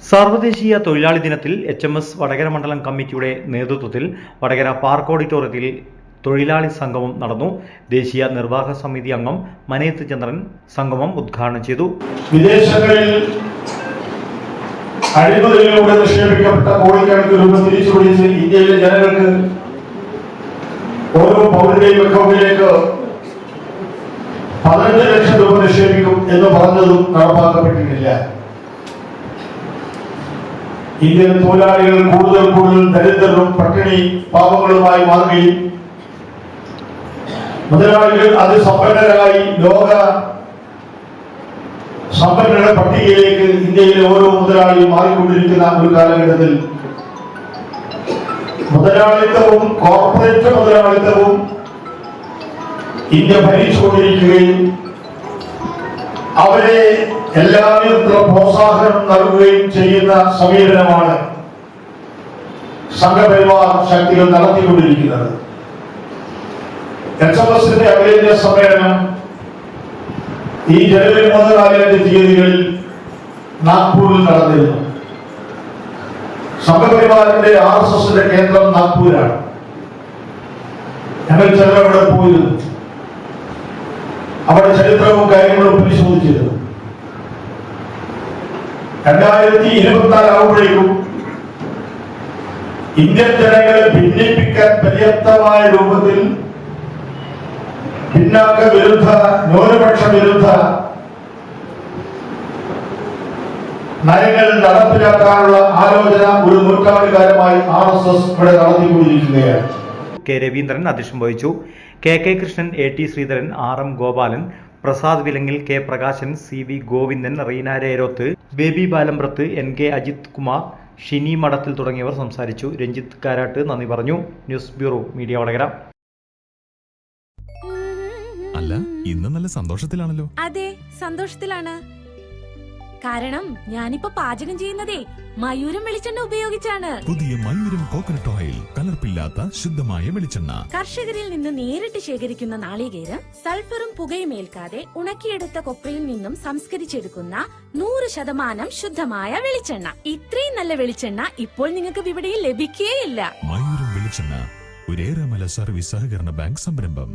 സർവ്വദേശീയ തൊഴിലാളി ദിനത്തിൽ HMS വടകര മണ്ഡലം കമ്മിറ്റിയുടെ നേതൃത്വത്തിൽ വടകര പാർക്ക് ഓഡിറ്റോറിയത്തിൽ തൊഴിലാളി സംഗമം നടന്നു. ദേശീയ നിർവാഹക സമിതി അംഗം മനേത്ത് ചന്ദ്രൻ സംഗമം ഉദ്ഘാടനം ചെയ്തു. വിദേശങ്ങളിൽ അഴിമതിയിലൂടെ നിക്ഷേപിക്കപ്പെട്ട കോടിക്കണക്കിന് രൂപ തിരിച്ചുപിടിച്ച് ഇന്ത്യയിലെ ജനങ്ങൾക്ക് ഓരോ പൗരന്റെയും അക്കൗണ്ടിലേക്ക് 15 ലക്ഷം രൂപ നിക്ഷേപിക്കും എന്ന് പറഞ്ഞതും നടപ്പാക്കപ്പെട്ടിട്ടില്ല. ഇന്ത്യൻ തൊഴിലാളികൾ കൂടുതൽ ദരിദ്രരും പട്ടിണി പാവങ്ങളുമായി മാറുകയും മുതലാളികൾ അതിസമ്പന്നരായി ലോക സമ്പന്നരുടെ പട്ടികയിലേക്ക് ഇന്ത്യയിലെ ഓരോ മുതലാളിയും മാറിക്കൊണ്ടിരിക്കുന്ന ഒരു കാലഘട്ടത്തിൽ മുതലാളിത്തവും കോർപ്പറേറ്റ് മുതലാളിത്തവും ഇന്ത്യ ഭരിച്ചുകൊണ്ടിരിക്കുകയും അവരെ എല്ലാവിധത്തിലുള്ള പ്രോത്സാഹനം നൽകുകയും ചെയ്യുന്ന സമീപനമാണ് സംഘപരിവാർ ശക്തികൾ നടത്തിക്കൊണ്ടിരിക്കുന്നത്. HMSന്റെ അഖിലേന്ത്യാ സമ്മേളനം ഈ ജനുവരി 3-4 തീയതികളിൽ നാഗ്പൂരിൽ നടന്നിരുന്നു. സംഘപരിവാറിന്റെ RSSന്റെ കേന്ദ്രം നാഗ്പൂരാണ്. ഞങ്ങൾ ചിലരവിടെ പോയിരുന്നു. അവിടെ ചരിത്രവും കാര്യങ്ങളും പരിശോധിച്ചിരുന്നു. 2024 ആകുമ്പോഴേക്കും ഇന്ത്യൻ ജനങ്ങളെ ഭിന്നിപ്പിക്കാൻ പര്യാപ്തമായ രൂപത്തിൽ പിന്നാക്ക വിരുദ്ധ ന്യൂനപക്ഷ വിരുദ്ധ നയങ്ങൾ നടപ്പിലാക്കാനുള്ള ആലോചന ഒരു നൂറ്റാണ്ടുകാലമായി RSS ഇവിടെ നടത്തിക്കൊണ്ടിരിക്കുകയാണ്. കെ രവീന്ദ്രൻ അധ്യക്ഷം വഹിച്ചു. KK Krishnan, AT Sreedharan, RM Gopalan, Prasad Vilangil, K Prakashan, CV Govindan, Reena Rerothu, Baby Balambrath, NK Ajith Kumar, Shini Madathil തുടങ്ങിയവർ സംസാരിച്ചു. രഞ്ജിത്ത് കാരാട്ട് നന്ദി പറഞ്ഞു. News bureau media Vadakara. അല്ല, ഇന്ന് നല്ല സന്തോഷത്തിലാണല്ലോ. അതെ, സന്തോഷത്തിലാണ്. കാരണം ഞാനിപ്പോ പാചകം ചെയ്യുന്നതേ മയൂരം വെളിച്ചെണ്ണ ഉപയോഗിച്ചാണ്. പുതിയ മയൂരം കോക്കനട്ട് ഓയിൽ, കലർപ്പില്ലാത്ത ശുദ്ധമായ വെളിച്ചെണ്ണ. കർഷകരിൽ നിന്ന് നേരിട്ട് ശേഖരിക്കുന്ന നാളികേരം സൾഫറും പുകയും ഏൽക്കാതെ ഉണക്കിയെടുത്ത കൊപ്രയിൽ നിന്നും സംസ്കരിച്ചെടുക്കുന്ന 100% ശുദ്ധമായ വെളിച്ചെണ്ണ. ഇത്രയും നല്ല വെളിച്ചെണ്ണ ഇപ്പോൾ നിങ്ങൾക്ക് വിപണിയിൽ ലഭിക്കുകയില്ല. മയൂരം വെളിച്ചെണ്ണ, ഒരു ഏറെമല സർവീസ് സഹകരണ ബാങ്ക് സംരംഭം.